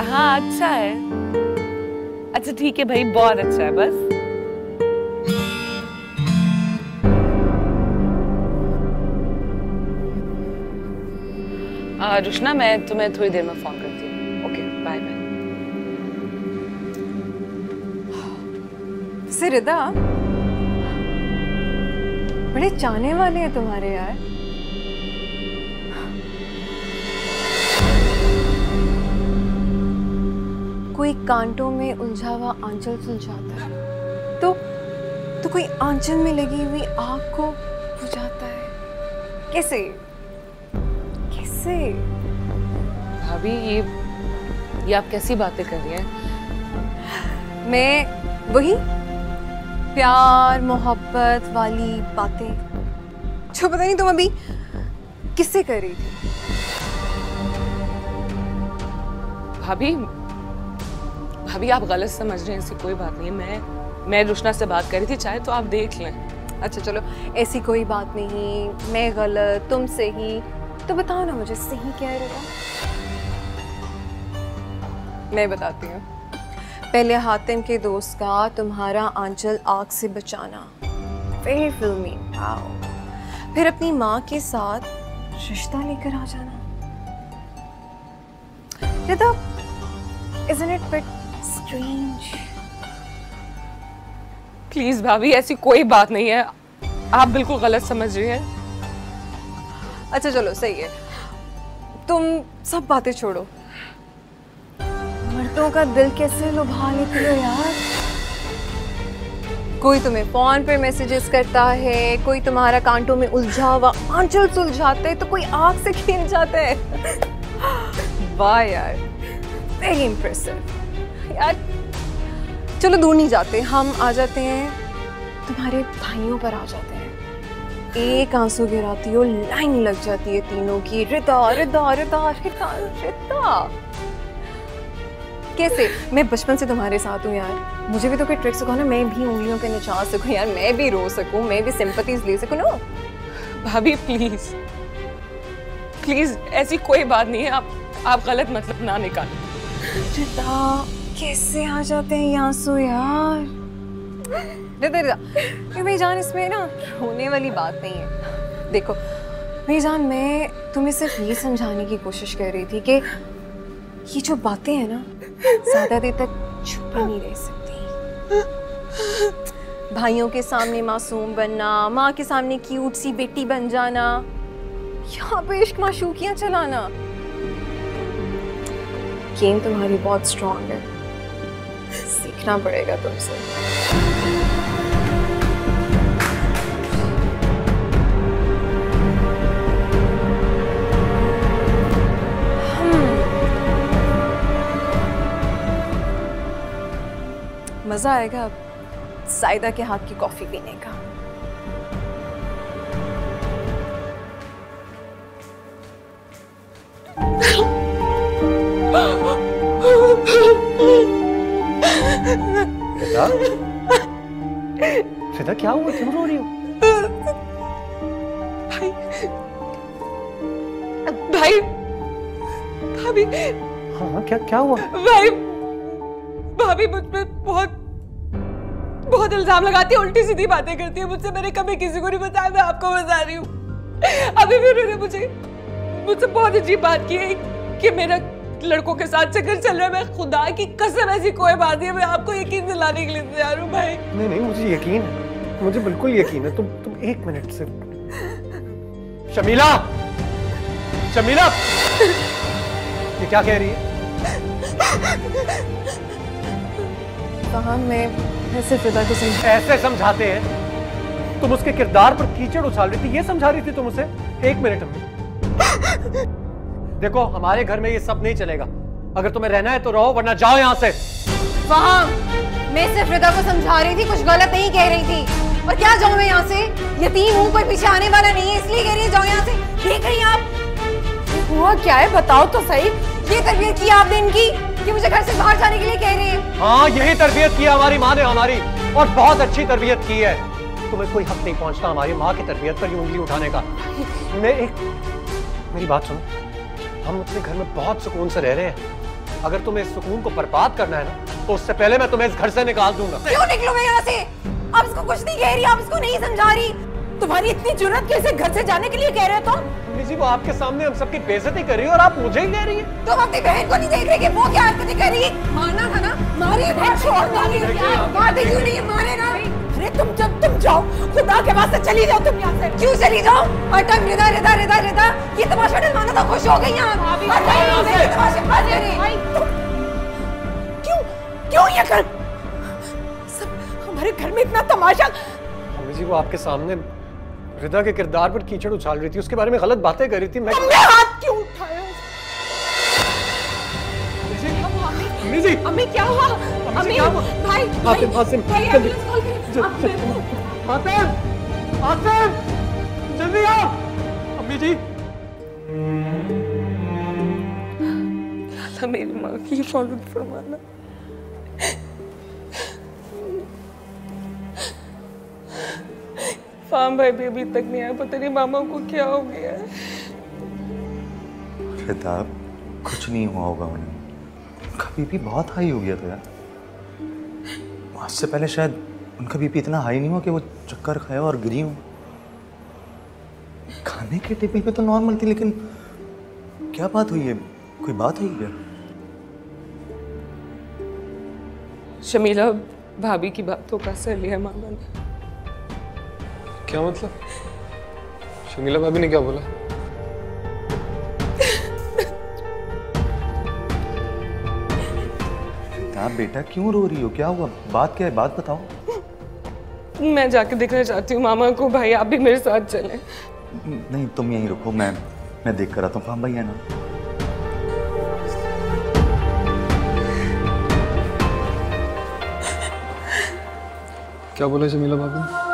हाँ अच्छा है। अच्छा ठीक है भाई, बहुत अच्छा है। बस रुशना, मैं तुम्हें थोड़ी देर में फोन करती हूँ। Okay bye bye. रिदा बड़े चाहने वाले हैं तुम्हारे यार। कोई कांटों में उलझा हुआ आंचल सुलझाता है तो कोई आंचल में लगी हुई आग को बुझाता है। कैसे कैसे? भाभी ये आप कैसी बातें कर रही हैं? मैं वही प्यार मोहब्बत वाली बातें जो पता नहीं तुम अभी किससे कर रही थी। भाभी आप गलत समझ रहे हैं, ऐसी कोई बात नहीं है। मैं रुशना से बात कर रही थी, चाहे तो आप देख लें। अच्छा चलो, ऐसी कोई बात नहीं, मैं गलत तुम सही, तो बताओ ना मुझे सही क्या है रिदा? मैं बताती हूँ। पहले हातिम के दोस्त का तुम्हारा आंचल आग से बचाना, वेरी फिल्मी। वाओ। फिर अपनी माँ के साथ रिश्ता लेकर आ जाना। रिदा, isn't it bit strange? Please भाभी, ऐसी कोई बात नहीं है, आप बिल्कुल गलत समझ रही हैं। अच्छा चलो सही है, तुम सब बातें छोड़ो। मर्दों का दिल कैसे लुभा लेती हो यार। कोई तुम्हें फोन पे मैसेजेस करता है, कोई तुम्हारा कांटों में उलझा हुआ आंचल सुलझाता है, तो कोई आग से खेल जाता है। वाह यार, वेरी इंप्रेसिव यार। चलो दूर नहीं जाते, हम आ जाते हैं तुम्हारे भाइयों पर आ जाते हैं। एक आंसू गिराती हो, लाइन लग जाती है तीनों की, रिदा रिदा रिदा रिदा रिदा। कैसे? मैं बचपन से तुम्हारे साथ हूँ यार, मुझे भी तो कोई ट्रिक सिखाओ ना, मैं भी उंगलियों पे नचा सकूं यार, मैं भी रो सकूं, मैं भी सिंपैथीज ले सकूं ना। भाभी प्लीज प्लीज, ऐसी कोई बात नहीं है, आप गलत मतलब ना निकालें। रिदा, कैसे आ जाते हैं ये आंसू यार। रिदा रिदा, मेरी जान, इसमें ना रोने वाली बात नहीं है। देखो मेरी जान, मैं तुम्हें सिर्फ ये समझाने की कोशिश कर रही थी कि ये जो बातें हैं ना, ज्यादा देर तक छुपी नहीं रह सकती। भाइयों के सामने मासूम बनना, माँ के सामने क्यूट सी बेटी बन जाना, यहाँ पे इश्क माशूकियाँ चलाना। गेम तुम्हारी बहुत स्ट्रांग है, सीखना पड़ेगा तुमसे। मजा आएगा अब साइदा के हाथ की कॉफी पीने का। श्वेता क्या हुआ, क्यों रो रही हो? भाई भाभी। हाँ क्या हुआ? भाभी मुझ पे बहुत इल्जाम लगाती है, उल्टी सीधी बातें करती है मुझसे। मैंने कभी किसी को नहीं बताया, मैं आपको बता रही हूँ। अभी भी उन्होंने मुझसे बहुत अजीब बात की है कि मेरा लड़कों के साथ चक्कर चल रहा है। मैं खुदा की कसम, ऐसी कोई बात नहीं है, मैं आपको यकीन दिलाने के लिए तैयार हूँ भाई। नहीं मुझे यकीन है, मुझे बिल्कुल यकीन है। तुम एक मिनट से। शमीला, ये क्या कह रही है? मैं सिर्फ रिदा को ऐसे समझाते हैं? तुम उसके किरदार पर कीचड़ उछाल रही थी, ये समझा रही थी तुम उसे? एक मिनट अम्मी, देखो हमारे घर में ये सब नहीं चलेगा। अगर तुम्हें रहना है तो रहो, वरना जाओ यहाँ से। मैं सिर्फ रिदा को समझा रही थी, कुछ गलत नहीं कह रही थी। और क्या जाऊं मैं यहाँ से? यतीम हूँ, कोई पीछे आने वाला नहीं है, इसलिए कह रही है जाओ यहाँ से। देख रही आप हुआ क्या है, बताओ तो सही। ये तरबियत की आपने इनकी कि मुझे घर से बाहर जाने के लिए कह रही है? हाँ, यही तरबियत की हमारी माँ ने हमारी, और बहुत अच्छी तरबियत की है। तुम्हें कोई हक नहीं पहुंचता हमारी माँ की तरबियत पर उंगली उठाने का। मेरी बात सुनो, हम अपने घर में बहुत सुकून से रह रहे हैं। अगर तुम्हें इस सुकून को बर्बाद करना है ना, तो उससे पहले मैं तुम्हें इस घर से निकाल दूंगा। क्यों निकलूं मैं यहाँ से? आप इसको कुछ नहीं कह रही, आप इसको नहीं समझा रही। तुम्हारी इतनी जुर्रत कैसे घर से जाने के लिए कह रहे हो तुम? अम्मी जी, वो आपके सामने हम सबकी बेइज्जती कर रही है और आप मुझे ही कह रही है। तुम अपनी बहन को नहीं देख रही कि वो क्या हरकतें कर रही है? मारना था ना, मारिए, छोड़ना नहीं, मारते क्यों नहीं, मारे ना। अरे तुम जाओ, खुदा के वास्ते चली जाओ तुम यहाँ से। क्यों चली जाओ? हर टाइम रिदा रिदा रिदा रिदा, ये तमाशा डलवाना तो खुश हो गई यहाँ। क्यों ये कर? सब हमारे घर में इतना तमाशा। अम्मी जी, वो आपके सामने रिदा के किरदार पर कीचड़ उछाल रही थी, उसके बारे में गलत बातें कर रही थी। तुमने हाथ क्यों उठाया? अम्मी जी, अम्मी क्या हुआ? अम्मी, भाई, आसिम, एम्बुलेंस कॉल करें। आसिम, जल्दी आओ। अम्मी जी, मेरी माँ की हिफाजत फरमाना। फाम भाई भी अभी तक नहीं आया, पता नहीं मामा को क्या हो गया है। रिदा, कुछ नहीं हुआ होगा उन्हें, उनका बीपी बहुत हाई हो गया था यार। आज से पहले शायद उनका बीपी इतना हाई नहीं हुआ कि वो चक्कर खाया और गिरी हो। खाने के टेबल पे तो नॉर्मल थी, लेकिन क्या बात हुई है? कोई बात हुई क्या? शमीला भाभी की बातों का असर लिया मामा ने। क्या मतलब? शमीला भाभी ने क्या बोला? आप बेटा क्यों रो रही हो? क्या हुआ? बात क्या है? बात बताओ। मैं जाके देखना चाहती हूँ मामा को। भाई आप भी मेरे साथ चलें। नहीं, तुम यहीं रुको, मैं देख कर आता हूँ। फाम भाई है ना? क्या बोला शमीला भाभी ने?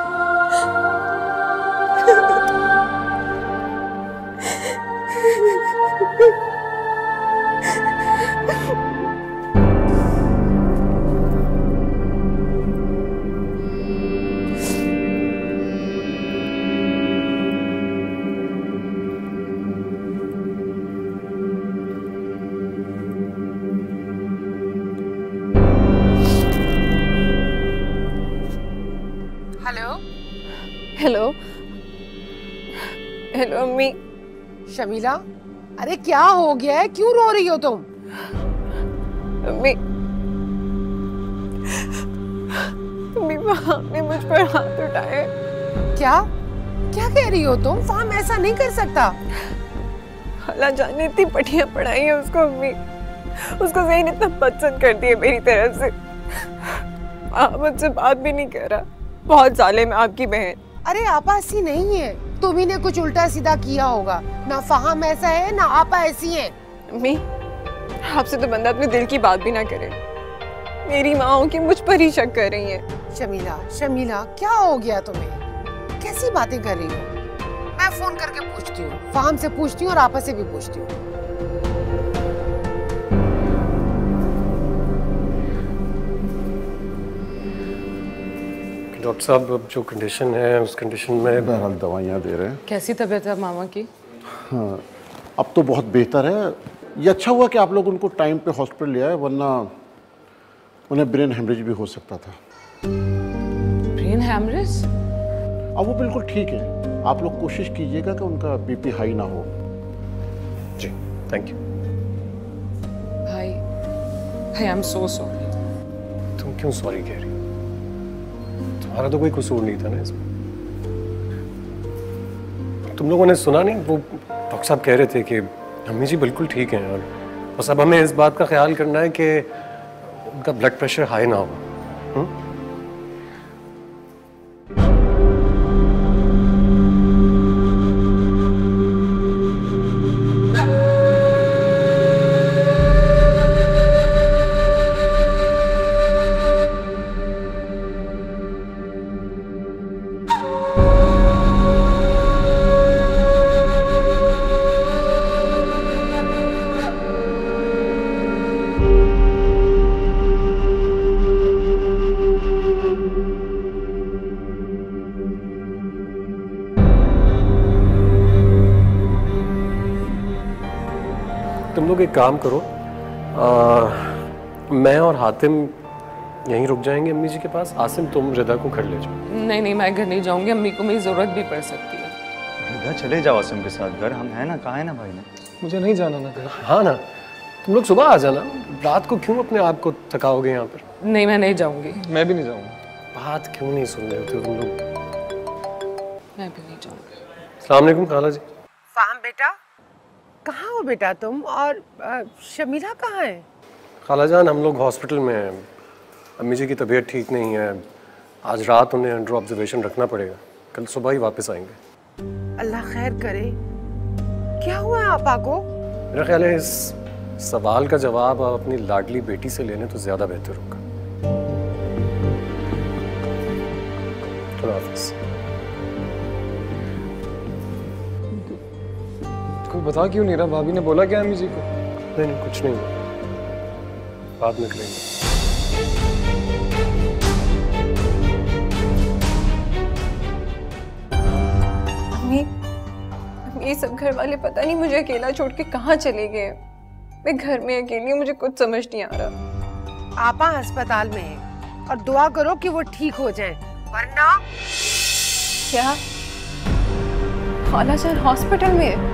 हेलो हेलो अम्मी। शमीला, अरे क्या हो गया है? क्यों रो रही हो तुम? अम्मी, आपने मुझ पर हाथ उठाए। क्या क्या कह रही हो तुम? फाम ऐसा नहीं कर सकता। खाला जान ने इतनी पटियां पढ़ाई है उसको अम्मी, उसको ज़हीन इतना पसंद कर दिया मेरी तरफ से। आप मुझसे बात भी नहीं कर रहा। बहुत जालिम है आपकी बहन। अरे आपा ऐसी नहीं है, तुम्ही ने कुछ उल्टा सीधा किया होगा। ना फाहम ऐसा है, ना आपा ऐसी है। अम्मी, आपसे तो बंदा अपने दिल की बात भी ना करे। मेरी माँ हो कि मुझ पर ही शक कर रही है। शमीला, शमीला क्या हो गया तुम्हें? कैसी बातें कर रही हो? मैं फोन करके पूछती हूँ, फाहम से पूछती हूँ और आपा से भी पूछती हूँ। डॉक्टर साहब, अब जो कंडीशन है उस कंडीशन में बहरहाल दवाइयाँ दे रहे हैं। कैसी तबीयत है मामा की? हाँ, अब तो बहुत बेहतर है। ये अच्छा हुआ कि आप लोग उनको टाइम पे हॉस्पिटल ले आए, वरना उन्हें ब्रेन हेमरेज भी हो सकता था। Brain haemorrhage? अब वो बिल्कुल ठीक है। आप लोग कोशिश कीजिएगा कि उनका बीपी हाई ना हो। जी, थैंक यू। भाई, आई एम सो सॉरी। तुम क्यों सॉरी कह रही हो? तुम्हारा तो कोई कसूर नहीं था ना इसमें। तुम लोगों ने सुना नहीं, वो डॉक्टर साहब कह रहे थे कि अम्मी जी बिल्कुल ठीक हैं और बस अब हमें इस बात का ख्याल करना है कि उनका ब्लड प्रेशर हाई ना हो। तुम लोग एक काम करो, मैं और हातिम यहीं रुक जाएंगे अम्मी जी के पास। आसिम तुम रिदा को घर ले जाओ। नहीं नहीं, मैं घर नहीं जाऊंगी, अम्मी को मेरी जरूरत भी पड़ सकती है। रिदा चले जाओ आसिम के साथ घर, हम हैं ना, कहाँ है ना भाई ने। मुझे नहीं जाना ना घर। हाँ ना, तुम लोग सुबह आ जाना, रात को क्यों अपने आप को थकाओगे यहाँ पर। नहीं, मैं नहीं जाऊंगी। मैं भी नहीं जाऊंगा। बात क्यों नहीं सुन रहे होते तुम लोग। मैं भी नहीं जाऊंगी। अस्सलाम वालेकुम खाला जी। फाहम बेटा, कहाँ हो बेटा तुम? और शमीला कहाँ है? खाला जान, हम लोग हॉस्पिटल में हैं। अम्मी जी की तबीयत ठीक नहीं है, आज रात उन्हें अंडर ऑब्जर्वेशन रखना पड़ेगा, कल सुबह ही वापस आएंगे। अल्लाह खैर करे। क्या हुआ है आपा को? मेरा ख्याल है इस सवाल का जवाब आप अपनी लाडली बेटी से लेने तो ज्यादा बेहतर होगा। खुदा हाफिज़। कोई बता क्यों नहीं रहा? भाभी ने बोला क्या अम्मी जी को? नहीं नहीं, कुछ नहीं हुआ, बाद में करेंगे। ये सब घर वाले पता नहीं मुझे अकेला छोड़ के कहाँ चले गए। मैं घर में अकेली हूँ, मुझे कुछ समझ नहीं आ रहा। आपा अस्पताल में है और दुआ करो कि वो ठीक हो जाए, वरना। क्या खाला जान हॉस्पिटल में है?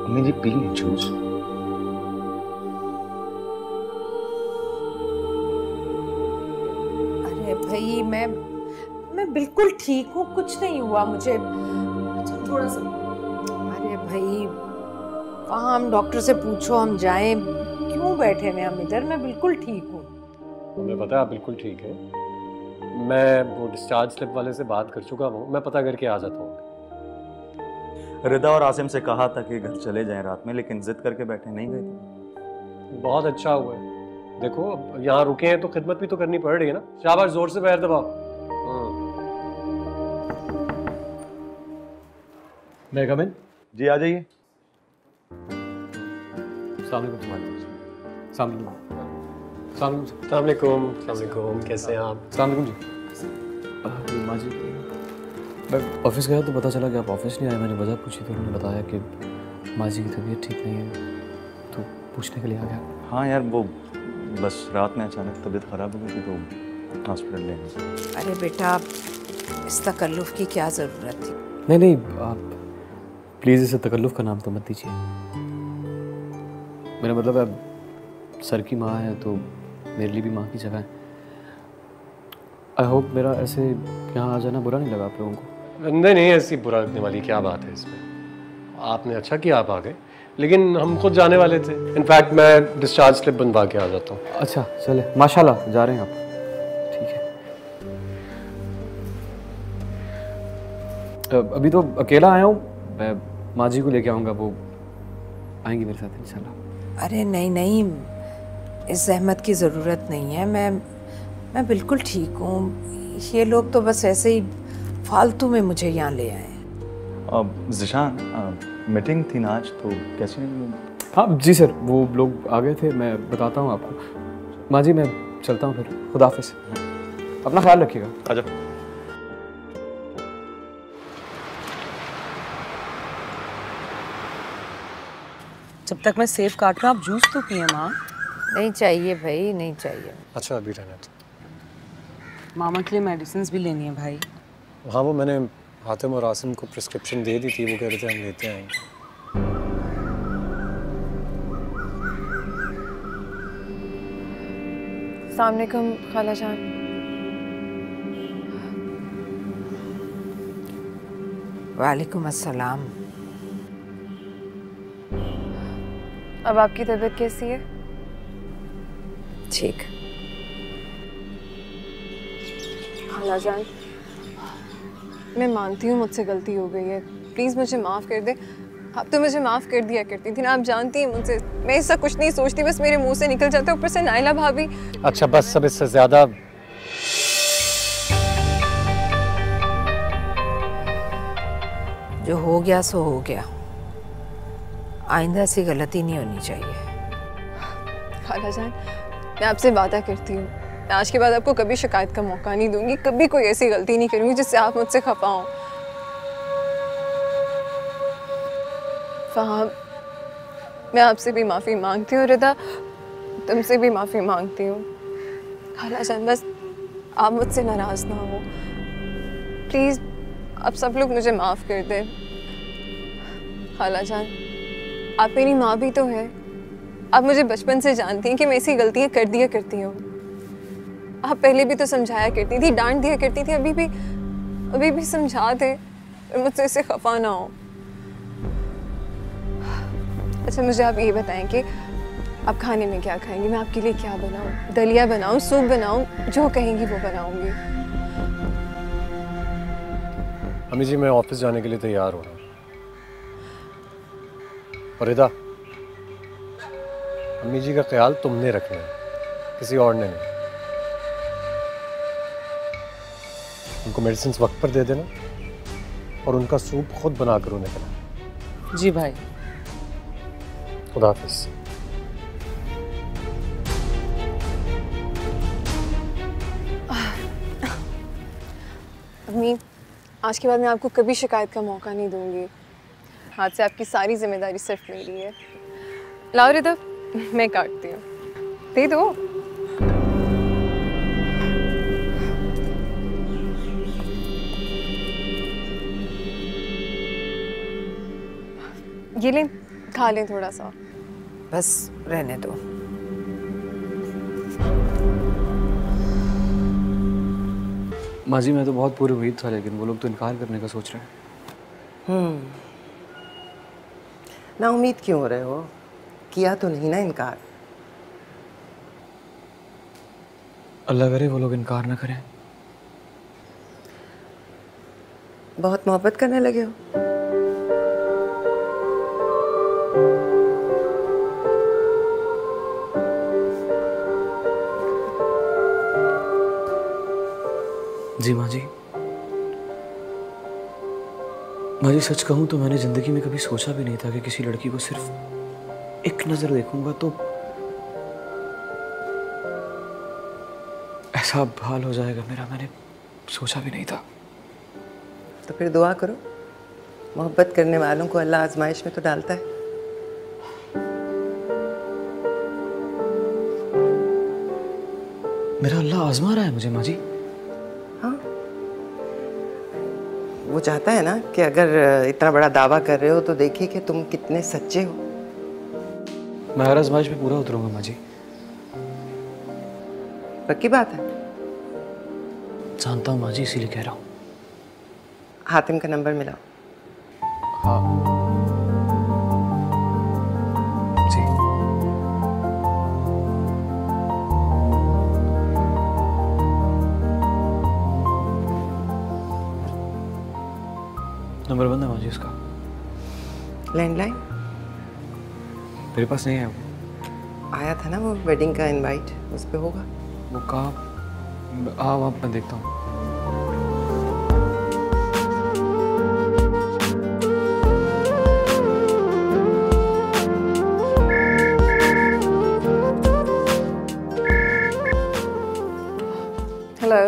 अम्मी जी पी लें जूस। अरे भाई, मैं बिल्कुल ठीक हूँ, कुछ नहीं हुआ मुझे। थोड़ा सा। अरे भाई, वहाँ हम डॉक्टर से पूछो, हम जाएं। क्यों बैठे हैं हम इधर? मैं बिल्कुल ठीक हूँ। मुझे पता है आप बिल्कुल ठीक है। मैं वो डिस्चार्ज स्लिप वाले से बात कर चुका हूँ, मैं पता करके आ जाता हूँ। रिदा और आसिम से कहा था कि घर चले जाएं रात में, लेकिन जिद करके बैठे नहीं गए थे। बहुत अच्छा हुआ है। देखो अब यहाँ रुके हैं तो खिदमत भी तो करनी पड़ रही है ना। शाबाश, जोर से पैर दबाओ। मैं कम इन? जी आ जाइए। सलामुकुम, कैसे हैं आप? सलामुकुम जी। माँ जी, मैं ऑफिस गया तो पता चला कि आप ऑफिस नहीं आए। मैंने वजह पूछी तो उन्होंने बताया कि माँ जी की तबीयत ठीक नहीं है, तो पूछने के लिए आ गया। हाँ यार, वो बस रात में अचानक तबीयत खराब हो गई थी तो हॉस्पिटल ले गए। अरे बेटा, इस तकल्लुफ की क्या ज़रूरत थी? नहीं नहीं, आप प्लीज़ इसे तकल्लुफ़ का नाम तो मत दीजिए। मेरा मतलब है, सर की माँ है तो मेरे लिए भी माँ की जगह है। आई होप मेरा ऐसे यहाँ आ जाना बुरा नहीं लगा आप लोगों को। नहीं नहीं, ऐसी बुरा लगने वाली क्या बात है इसमें। आपने अच्छा किया आप आ गए, लेकिन हम खुद जाने वाले थे। इनफैक्ट मैं डिस्चार्ज स्लिप बनवा के आ जाता हूँ। अच्छा चले, माशाल्लाह जा रहे हैं आप, ठीक है। अभी तो अकेला आया हूँ, मैं माँ जी को लेके आऊँगा। वो आएंगी मेरे साथ इंशाल्लाह? अरे नहीं नहीं, इस जहमत की ज़रूरत नहीं है। मैं बिल्कुल ठीक हूँ। ये लोग तो बस ऐसे ही फालतू में मुझे यहाँ ले आए। ज़िशान, मीटिंग थी ना आज, तो कैसी नहीं? हाँ जी सर, वो लोग आ गए थे, मैं बताता हूँ आपको। माँ जी मैं चलता हूँ फिर, खुदा हाफिज़, अपना ख्याल रखिएगा। आजा। जब तक मैं सेब काट रहा हूँ आप जूस तो पिए माँ। नहीं चाहिए भाई, नहीं चाहिए। अच्छा अभी रहने दो। मामा के लिए मेडिसिन भी लेनी है भाई। हाँ वो मैंने हातिम और आसिम को प्रिस्क्रिप्शन दे दी थी, वो कह रहे थे हम लेते आएंगे। अस्सलाम वालेकुम खाला जान। वालेकुम अस्सलाम। अब आपकी तबीयत कैसी है? ठीक। खाला जान, मैं मानती हूँ मुझसे गलती हो गई है, प्लीज़ मुझे माफ़ कर दे। आप तो मुझे माफ़ कर दिया करती थी ना, आप जानती हैं मुझसे मैं ऐसा कुछ नहीं सोचती, बस मेरे मुंह से निकल जाता है। ऊपर से नाइला भाभी। अच्छा बस सब इससे ज़्यादा। जो हो गया सो हो गया, आइंदा ऐसी गलती नहीं होनी चाहिए। खाला जान, मैं आपसे वादा करती हूँ, मैं आज के बाद आपको कभी शिकायत का मौका नहीं दूंगी, कभी कोई ऐसी गलती नहीं करूँगी जिससे आप मुझसे खफा हों। फहाम, मैं आपसे भी माफ़ी मांगती हूँ। रिदा, तुमसे भी माफ़ी मांगती हूँ। खाला जान बस आप मुझसे नाराज़ ना हो प्लीज़, आप सब लोग मुझे माफ़ कर दें। खाला जान, आप मेरी माँ भी तो है, आप मुझे बचपन से जानती हैं कि मैं ऐसी गलतियाँ कर दिया करती हूँ। आप पहले भी तो समझाया करती थी, डांट दिया करती थी, अभी भी समझा दे, मुझसे इससे खफा ना हो। अच्छा मुझे आप ये बताएं कि आप खाने में क्या खाएंगी, मैं आपके लिए क्या बनाऊं? दलिया बनाऊं, सूप बनाऊं, जो कहेंगी वो बनाऊंगी। अम्मी जी मैं ऑफिस जाने के लिए तैयार हो रहा हूँ। और रिदा, अम्मी जी का ख्याल तुमने रखना है, किसी और ने नहीं। उनको मेडिसिन वक्त पर दे देना और उनका सूप खुद बनाकर उन्हें खिलाना। जी भाई। खुदा हाफिज़। अम्मी, आज के बाद मैं आपको कभी शिकायत का मौका नहीं दूंगी। आज से आपकी सारी जिम्मेदारी सिर्फ मेरी है। लाओ रिदा, मैं काटती हूँ, दे दो। ये लें, खा लें थोड़ा सा। बस रहने दो। माँ जी मैं तो बहुत पूरी उम्मीद था, लेकिन वो लोग तो इनकार करने का सोच रहे हैं। ना उम्मीद क्यों हो रहे हो? किया तो नहीं ना इनकार। अल्लाह करे वो लोग इनकार ना करें। बहुत मोहब्बत करने लगे हो। जी माँ जी। माँ जी सच कहूँ तो मैंने ज़िंदगी में कभी सोचा भी नहीं था कि किसी लड़की को सिर्फ एक नज़र देखूंगा तो ऐसा हाल हो जाएगा मेरा, मैंने सोचा भी नहीं था। तो फिर दुआ करो, मोहब्बत करने वालों को अल्लाह आजमाइश में तो डालता है। मेरा अल्लाह आजमा रहा है मुझे माँ जी। हाँ, वो चाहता है ना कि अगर इतना बड़ा दावा कर रहे हो तो देखिए कि तुम कितने सच्चे हो। मैं हर आजमाइश में पूरा उतरूंगा माँ जी। पक्की बात है? जानता हूँ माँ जी, इसीलिए कह रहा हूँ। हातिम का नंबर मिलाओ। हाँ जी। नंबर बंद है माँ जी उसका। लैंडलाइन? मेरे पास नहीं है वो। आया था ना वो वेडिंग का इनवाइट, उस पे होगा। वो कहाँ? हाँ वहाँ मैं देखता हूँ। हेलो,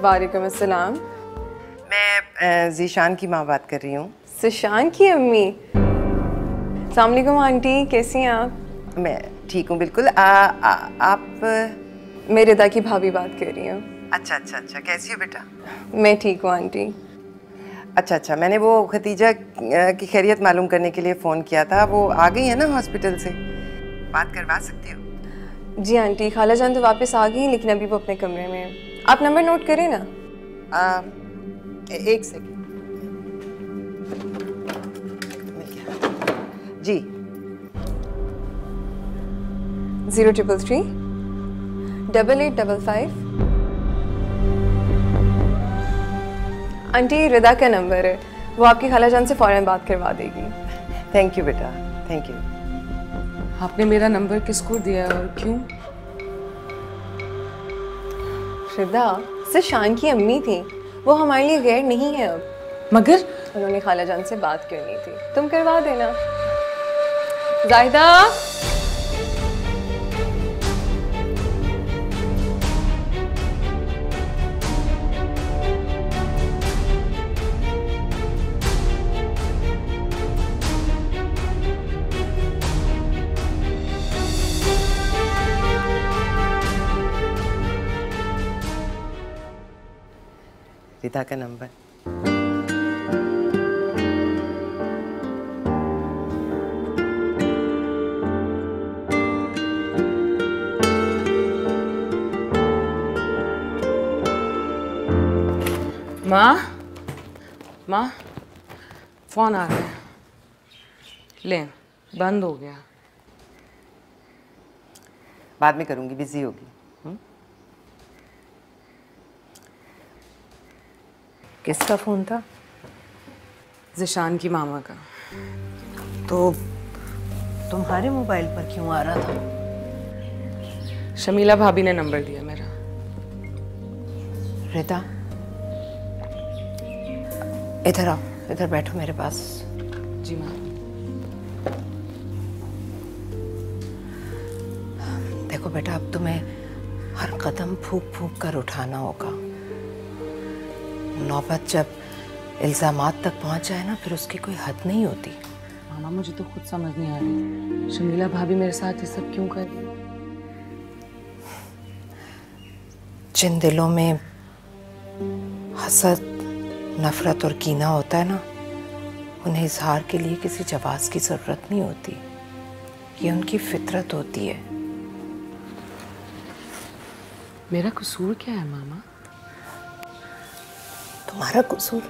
वालेकुम अस्सलाम। मैं ज़ीशान की माँ बात कर रही हूँ। ज़ीशान की अम्मी। अस्सलाम वालेकुम आंटी, कैसी हैं आप? मैं ठीक हूँ बिल्कुल। आप? मैं रिदा की भाभी बात कर रही हूँ। अच्छा अच्छा अच्छा, कैसी हो बेटा? मैं ठीक हूँ आंटी। अच्छा अच्छा, मैंने वो खतीजा की खैरियत मालूम करने के लिए फ़ोन किया था। वो आ गई है ना हॉस्पिटल से? बात करवा सकती हो? जी आंटी, खाला जान तो वापस आ गई, लेकिन अभी वो अपने कमरे में है। आप नंबर नोट करें ना। एक सेकंड। जी 0333 8855। आंटी रिदा का नंबर है, वो आपकी खाला जान से फौरन बात करवा देगी। थैंक यू बेटा, थैंक यू। आपने मेरा नंबर किसको दिया है और क्यों? रिदा ज़ीशान की अम्मी थी, वो हमारे लिए गैर नहीं है अब। मगर उन्होंने खाला जान से बात करनी थी, तुम करवा देना। जाहिदा, रिदा का नंबर। माँ, माँ, फोन आ गया। ले, बंद हो गया। बाद में करूँगी, बिजी होगी। किसका फ़ोन था? ज़ीशान की मामा का। तो तुम्हारे मोबाइल पर क्यों आ रहा था? शमीला भाभी ने नंबर दिया मेरा। रिदा, इधर आओ, इधर बैठो मेरे पास। जी माँ। देखो बेटा, अब तुम्हें हर कदम फूंक फूंक कर उठाना होगा। नौबत जब इल्ज़ामात तक पहुंच जाए ना, फिर उसकी कोई हद नहीं होती। मामा मुझे तो खुद समझ नहीं आ रही, शमीला भाभी मेरे साथ ये सब क्यों कर रही? जिन दिलों में हसद, नफरत और कीना होता है ना, उन्हें इजहार के लिए किसी जवाब की ज़रूरत नहीं होती। ये उनकी फितरत होती है। मेरा कसूर क्या है मामा? तुम्हारा कसूर?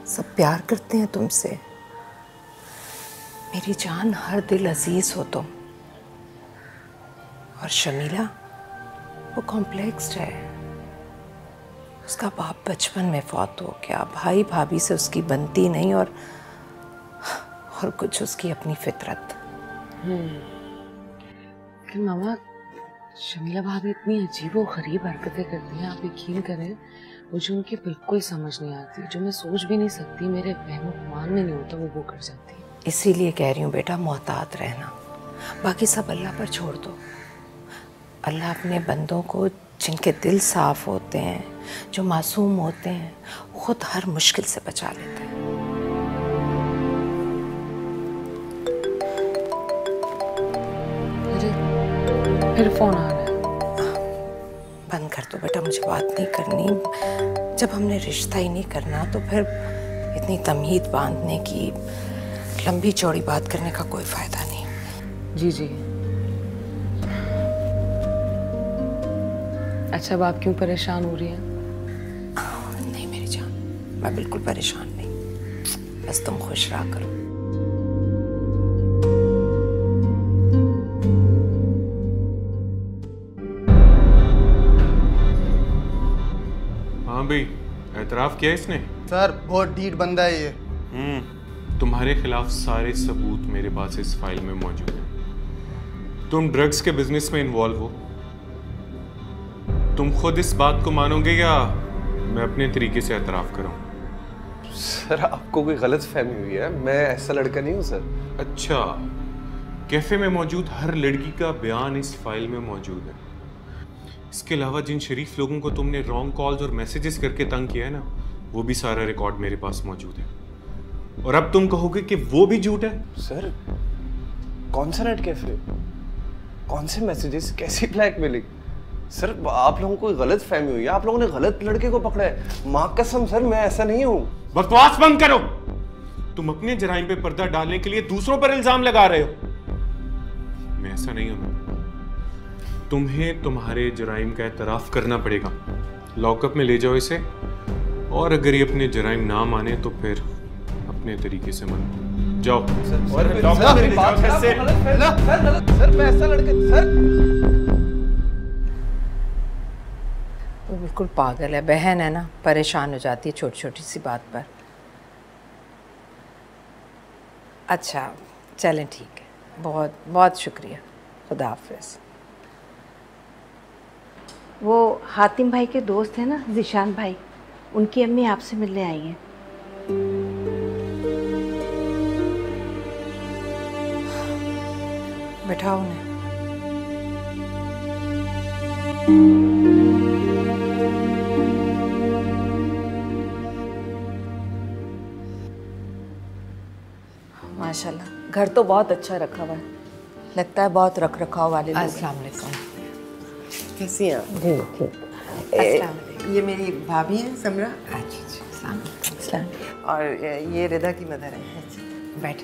सब प्यार करते हैं तुमसे। मेरी जान, हर दिल अजीज हो तुम। और शमीला, वो कॉम्प्लेक्स्ड है। उसका बाप बचपन में फौत हो गया, भाई भाभी से उसकी बनती नहीं, और कुछ उसकी अपनी फितरत। लेकिन मामा, शमीला भाभी इतनी अजीब और गरीब हरकतें करती हैं, आप यकीन करें मुझे उनकी बिल्कुल समझ नहीं आती। जो मैं सोच भी नहीं सकती, मेरे वहम गुमान में नहीं होता, वो कर जाती है। इसीलिए कह रही हूँ बेटा, मोहतात रहना। बाकी सब अल्लाह पर छोड़ दो। अल्लाह अपने बंदों को, जिनके दिल साफ होते हैं, जो मासूम होते हैं, खुद हर मुश्किल से बचा लेते हैं। फिर फोन आ रहा है। बंद कर दो बेटा, मुझे बात नहीं करनी। जब हमने रिश्ता ही नहीं करना, तो फिर इतनी तमीद बांधने की, लंबी चौड़ी बात करने का कोई फायदा नहीं। जी जी। अच्छा, अब आप क्यों परेशान हो रही हैं? नहीं मेरी जान, मैं बिल्कुल परेशान नहीं। बस तुम खुश रहा करो। हाँ भाई, एतराफ़ किया इसने? सर बहुत ढीठ बंदा है ये। तुम्हारे खिलाफ सारे सबूत मेरे पास इस फाइल में मौजूद हैं। तुम ड्रग्स के बिजनेस में इन्वॉल्व हो। तुम खुद इस बात को मानोगे या मैं अपने तरीके से एतराफ करूं? सर आपको कोई गलत फहमी हुई है, मैं ऐसा लड़का नहीं हूं सर। अच्छा, कैफे में मौजूद हर लड़की का बयान इस फाइल में मौजूद है। इसके अलावा जिन शरीफ लोगों को तुमने रॉन्ग कॉल्स और मैसेजेस करके तंग किया है ना, वो भी सारा रिकॉर्ड मेरे पास मौजूद है। और अब तुम कहोगे कि वो भी झूठ है? सर कौन सा नेट कैफे, कौन से मैसेजेस, कैसी ब्लैकमेलिंग? सर आप लोगों को गलत फहमी हुई है, आप लोगों ने गलत लड़के को पकड़ा है। माँ कसम सर मैं ऐसा नहीं हूँ। बकवास बंद करो। तुम अपने जराइम पे पर्दा डालने के लिए दूसरों पर इल्जाम लगा रहे हो। मैं ऐसा नहीं हूं। तुम्हें तुम्हारे जराइम का एतराफ करना पड़ेगा। लॉकअप में ले जाओ इसे, और अगर ये अपने जराइम ना माने तो फिर अपने तरीके से मानो। जाओ। सर मैं ऐसा लड़का सर। वो बिल्कुल पागल है, बहन है ना, परेशान हो जाती है छोटी छोटी सी बात पर। अच्छा चलें ठीक है, बहुत बहुत शुक्रिया, खुदा हाफिज़। वो हातिम भाई के दोस्त हैं ना, ज़ीशान भाई, उनकी अम्मी आपसे मिलने आई हैं। बैठाओ उन्हें। माशाल्लाह घर तो बहुत अच्छा रखा हुआ है, लगता है बहुत रख रखाव वाले लोग। अस्सलाम वालेकुम। कैसी हैं आप? जी ठीक। ये मेरी भाभी है समरा। अच्छा। और ये रिदा की मदर है। बैठ।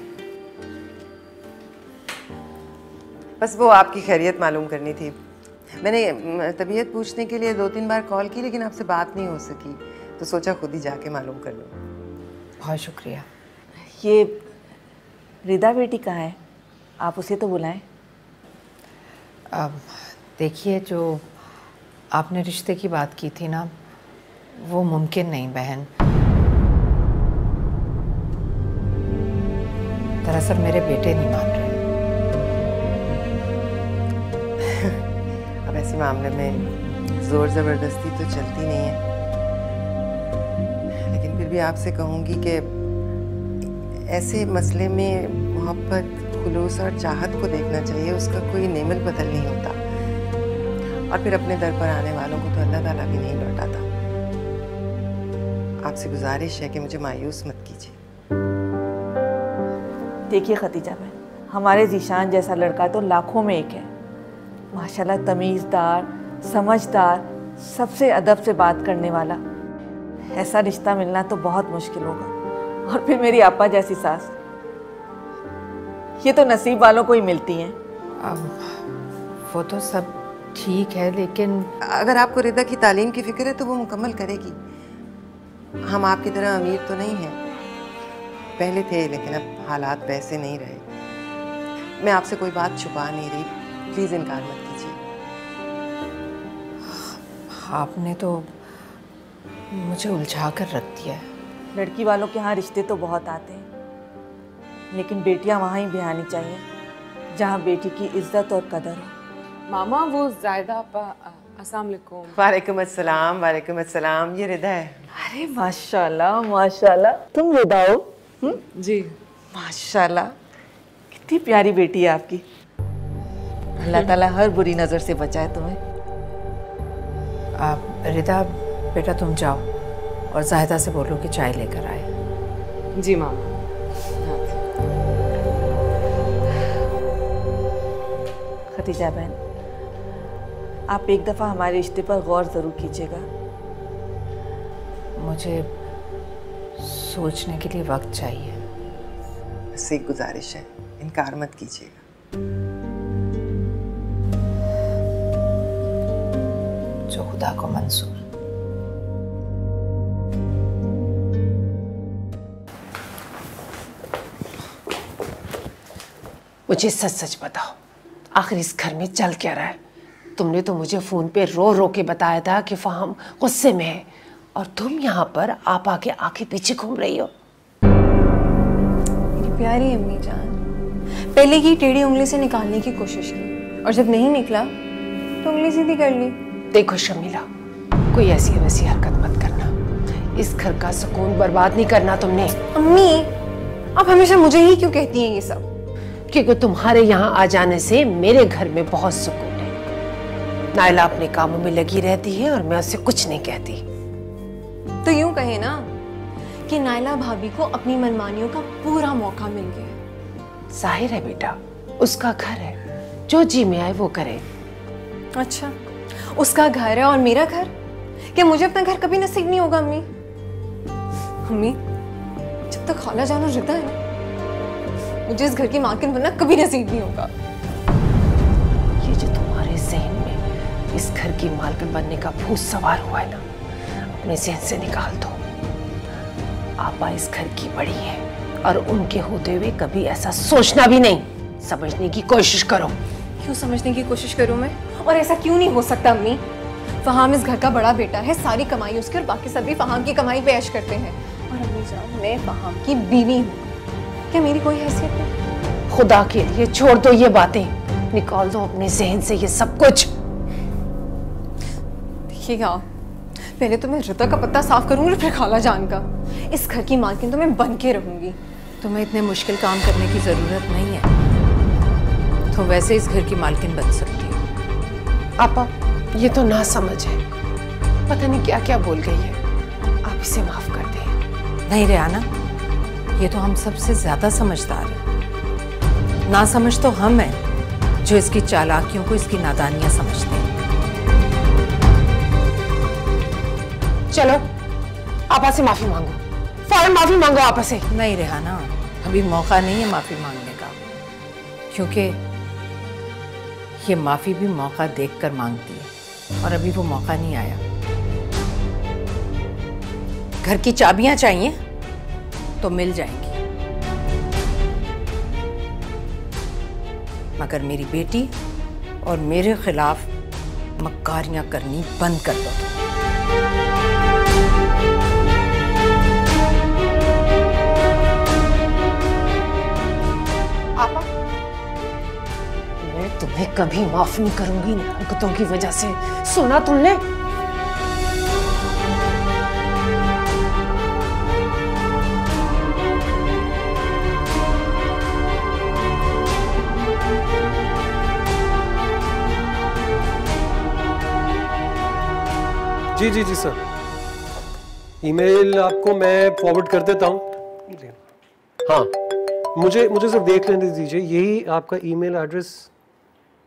बस वो आपकी खैरियत मालूम करनी थी। मैंने तबीयत पूछने के लिए 2-3 बार कॉल की, लेकिन आपसे बात नहीं हो सकी, तो सोचा खुद ही जाके मालूम कर लूँ। बहुत शुक्रिया। ये रिदा बेटी कहाँ है? आप उसे तो बुलाएं। अब देखिए, जो आपने रिश्ते की बात की थी ना, वो मुमकिन नहीं बहन। दरअसल मेरे बेटे नहीं मान रहे। अब ऐसे मामले में जोर ज़बरदस्ती तो चलती नहीं है, लेकिन फिर भी आपसे कहूँगी कि ऐसे मसले में मोहब्बत, खुलूस और चाहत को देखना चाहिए। उसका कोई नेमत बदल नहीं होता, और फिर अपने दर पर आने वालों को तो अल्लाह ताला भी नहीं लौटाता। आपसे गुजारिश है कि मुझे मायूस मत कीजिए। देखिए खतीजा बहन, हमारे ज़ीशान जैसा लड़का तो लाखों में एक है। माशाल्लाह तमीज़दार, समझदार, सबसे अदब से बात करने वाला। ऐसा रिश्ता मिलना तो बहुत मुश्किल होगा। और फिर मेरी आपा जैसी सास, ये तो नसीब वालों को ही मिलती हैं। अब वो तो सब ठीक है, लेकिन अगर आपको रिदा की तालीम की फिक्र है तो वो मुकम्मल करेगी। हम आपकी तरह अमीर तो नहीं हैं, पहले थे, लेकिन अब हालात वैसे नहीं रहे। मैं आपसे कोई बात छुपा नहीं रही, प्लीज़ इनकार मत कीजिए। आपने तो मुझे उलझा कर रख दिया है। लड़की वालों के यहाँ रिश्ते तो बहुत आते हैं, लेकिन बेटियाँ वहाँ ही ब्याहनी चाहिए जहाँ बेटी की इज्जत और कदर हो। मामा वो जायदा आपा, अस्सलाम वालेकुम। वालेकुम अस्सलाम। वालेकुम अस्सलाम। ये रिदा है। अरे माशाल्लाह माशाल्लाह, तुम रिदा हो? जी माशाल्लाह, कितनी प्यारी बेटी है आपकी। अल्लाह ताला हर बुरी नज़र से बचाए तुम्हें। आप रिदा बेटा तुम जाओ और जाहिदा से बोलो कि चाय लेकर आए। जी मामा। खतीजा बहन, आप एक दफ़ा हमारे रिश्ते पर गौर ज़रूर कीजिएगा। मुझे सोचने के लिए वक्त चाहिए। बस एक गुजारिश है, इनकार मत कीजिएगा। जो खुदा को मंजूर। मुझे सच सच बताओ, आखिर इस घर में चल क्या रहा है? तुमने तो मुझे फोन पे रो रो के बताया था कि फ़ाहम गुस्से में है, और तुम यहाँ पर आपा के आगे पीछे घूम रही हो। प्यारी अम्मी जान। पहले की टेढ़ी उंगली से निकालने की कोशिश की और जब नहीं निकला तो उंगली सीधी कर ली। देखो शमीला, कोई ऐसी वैसी हरकत मत करना। इस घर का सुकून बर्बाद नहीं करना तुमने। अम्मी, आप हमेशा मुझे ही क्यों कहती हैं ये सब? क्योंकि तुम्हारे यहाँ आ जाने से मेरे घर में बहुत सुकून है। नायला अपने कामों में लगी रहती है और मैं उससे कुछ नहीं कहती। तो यूं कहे ना कि नायला भाभी को अपनी मनमानियों का पूरा मौका मिल गया है। जाहिर है बेटा, उसका घर है, जो जी में आए वो करे। अच्छा, उसका घर है और मेरा घर? क्या मुझे अपना घर कभी नसीब नहीं होगा अम्मी? अम्मी, जब तक खाला जाना रहता है ना, मुझे इस घर की मालकिन बनना कभी नसीब नहीं होगा। ये जो तुम्हारे जहन में इस घर की मालकिन बनने का भूत सवार हुआ है ना, अपने जहन से निकाल दो। आपा इस घर की बड़ी है और उनके होते हुए कभी ऐसा सोचना भी नहीं। समझने की कोशिश करो। क्यों समझने की कोशिश करूं मैं? और ऐसा क्यों नहीं हो सकता अम्मी? फहाम इस घर का बड़ा बेटा है, सारी कमाई उसकी और बाकी सभी फहाम की कमाई पे ऐश करते हैं। और अम्मी जान, मैं फहाम की बीवी हूँ, क्या मेरी कोई हैसियत नहीं? खुदा के लिए छोड़ दो ये बातें, निकाल दो अपने जहन से ये सब कुछ। देखिएगा, पहले तो मैं रिता का पत्ता साफ करूंगी, फिर खाला जान का। इस घर की मालकिन तो मैं बन के रहूंगी। तुम्हें इतने मुश्किल काम करने की जरूरत नहीं है, तो वैसे इस घर की मालकिन बन सकती हो। आपा, ये तो ना समझ है, पता नहीं क्या क्या बोल गई है। आप इसे माफ कर दें। नहीं रेहाना, ये तो हम सबसे ज्यादा समझदार हैं। ना समझ तो हम हैं जो इसकी चालाकियों को इसकी नादानियां समझते हैं। चलो आपा से माफी मांगो, फौरन माफी मांगो आपा से। नहीं रेहाना, अभी मौका नहीं है माफी मांगने का, क्योंकि ये माफी भी मौका देखकर मांगती है और अभी वो मौका नहीं आया। घर की चाबियां चाहिए तो मिल जाएंगी, मगर मेरी बेटी और मेरे खिलाफ मक्कारियां करनी बंद कर दो। आपा, मैं तुम्हें कभी माफ नहीं करूंगी हरकतों की वजह से। सुना तुमने? जी जी जी सर, ईमेल आपको मैं फॉरवर्ड कर देता हूँ। हाँ, मुझे सिर्फ देख लेने दीजिए, यही आपका ईमेल एड्रेस।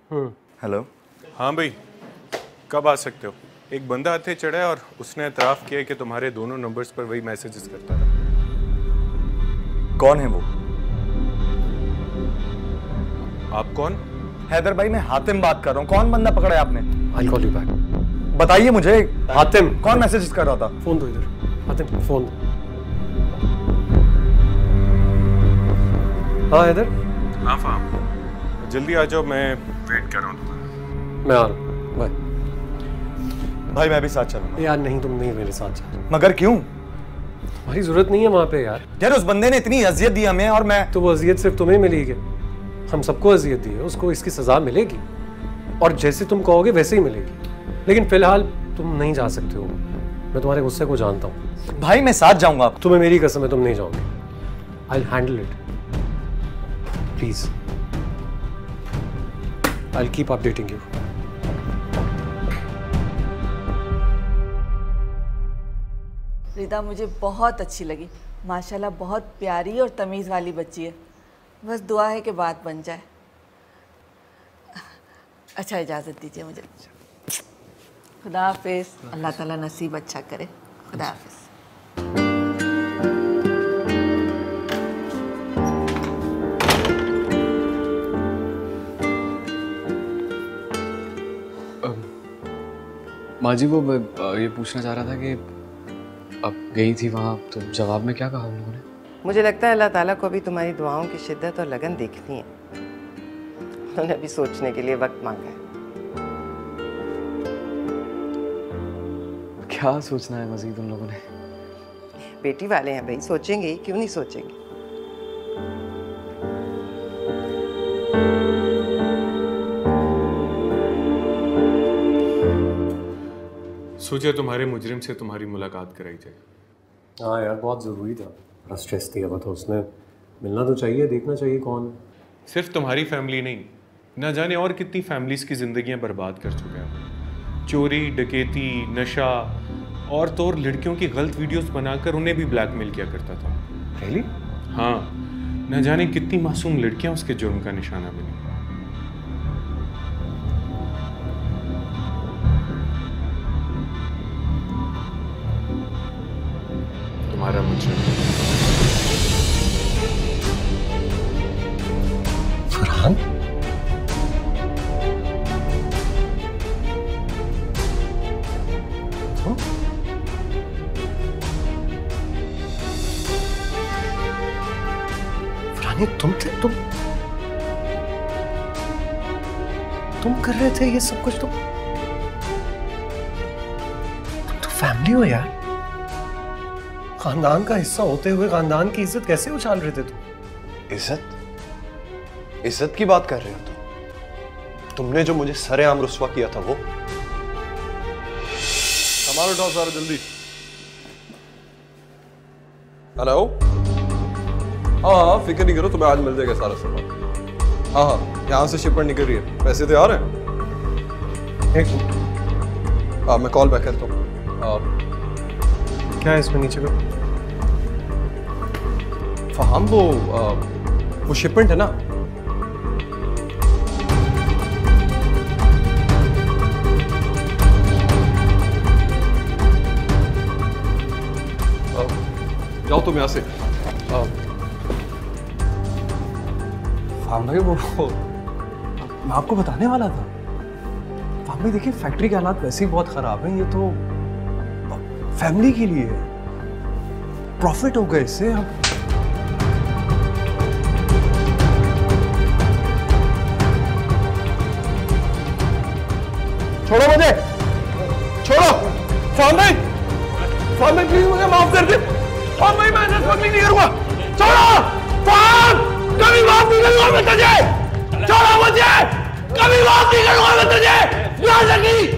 हेलो। हाँ भाई, कब आ सकते हो? एक बंदा हाथे चढ़ा है और उसने एतराफ़ किया कि तुम्हारे दोनों नंबर्स पर वही मैसेजेस करता था। कौन है वो? आप कौन? हैदर भाई, मैं हातिम बात कर रहा हूँ। कौन बंदा पकड़ा है आपने? I'll call you back. बताइए मुझे। हातिम। कौन मैसेजेस कर रहा था? फोन दो इधर। हातिम, फोन दो। हाँ हैदर। हाँ फाहम, जल्दी आ जाओ, मैं वेट कर रहा हूँ तुम्हारा। मैं आ रहा हूँ, बाय। भाई मैं भी साथ चलूंगा। यार नहीं, तुम नहीं मेरे साथ चलो। मगर क्यों? तुम्हारी जरूरत नहीं है वहाँ पे यार। यार उस बंदे ने इतनी अजियत दी हमें और मैं। तो वो अजियत सिर्फ तुम्हें मिली है? हम सबको अजियत दी है, उसको इसकी सजा मिलेगी और जैसे तुम कहोगे वैसे ही मिलेगी। लेकिन फिलहाल तुम नहीं जा सकते हो, मैं तुम्हारे गुस्से को जानता हूँ। भाई मैं साथ जाऊंगा। तुम्हें मेरी कसम है, तुम नहीं जाओगे। I will handle it, please. I will keep updating you. Rida मुझे बहुत अच्छी लगी, माशाल्लाह बहुत प्यारी और तमीज़ वाली बच्ची है। बस दुआ है कि बात बन जाए। अच्छा, इजाज़त दीजिए मुझे। खुदा हाफिज़। अल्लाह ताला नसीब अच्छा करे। खुदा हाफिज़। माँ जी, वो मैं ये पूछना चाह रहा था कि अब गई थी वहाँ, तो जवाब में क्या कहा उन लोगों ने? मुझे लगता है अल्लाह ताला को भी तुम्हारी दुआओं की शिद्दत और लगन देखनी है। उन्होंने अभी सोचने के लिए वक्त मांगा है। क्या सोचना है मजीद उन लोगों ने? बेटी वाले हैं भाई, सोचेंगे ही, क्यों नहीं सोचेंगे। सोचा तुम्हारे मुजरिम से तुम्हारी मुलाकात कराई जाए। हाँ यार, बहुत ज़रूरी था। बड़ा स्ट्रेस दिया हुआ था उसने। मिलना तो चाहिए, देखना चाहिए कौन। सिर्फ तुम्हारी फैमिली नहीं, ना जाने और कितनी फैमिलीज की जिंदगियां बर्बाद कर चुका है। चोरी, डकैती, नशा और तो और लड़कियों की गलत वीडियोस बनाकर उन्हें भी ब्लैकमेल किया करता था। रियली? हाँ, न जाने कितनी मासूम लड़कियां उसके जुर्म का निशाना बनी। तुम्हारा मुजरिम फरहान? फरहान, तुम कर रहे थे ये सब कुछ? तुम तो फैमिली हो यार। खानदान का हिस्सा होते हुए खानदान की इज्जत कैसे उछाल रहे थे तुम? इज्जत की बात कर रहे हो तुमने जो मुझे सरेआम रुस्वा किया था वो। सामान उठाओ सारा जल्दी। हेलो। हाँ, फिक्र नहीं करो, तुम्हें आज मिल जाएगा सारा सामान। हाँ, यहाँ से शिपमेंट निकल रही है। पैसे तैयार हैं? एक मिनट। मैं कॉल बैक करता हूँ। क्या है इसमें नीचे का? फहाम, वो शिपमेंट है ना, जाओ तुम यहाँ से। फाम भाई, वो मैं आपको बताने वाला था। फाम भाई देखिए, फैक्ट्री के हालात वैसे ही बहुत खराब हैं। ये तो फैमिली के लिए है, प्रॉफिट होगा इससे। हम छोड़ो मुझे, छोड़ो। फाम भाई प्लीज मुझे माफ कर दे। फाम भाई, मैं स्मगलिंग नहीं करूंगा। छोड़ो फाम, कभी माफ नहीं करूंगा मैं तुझे। छोड़ो मुझे, कभी माफ नहीं करूंगा मैं तुझे। याद रखी।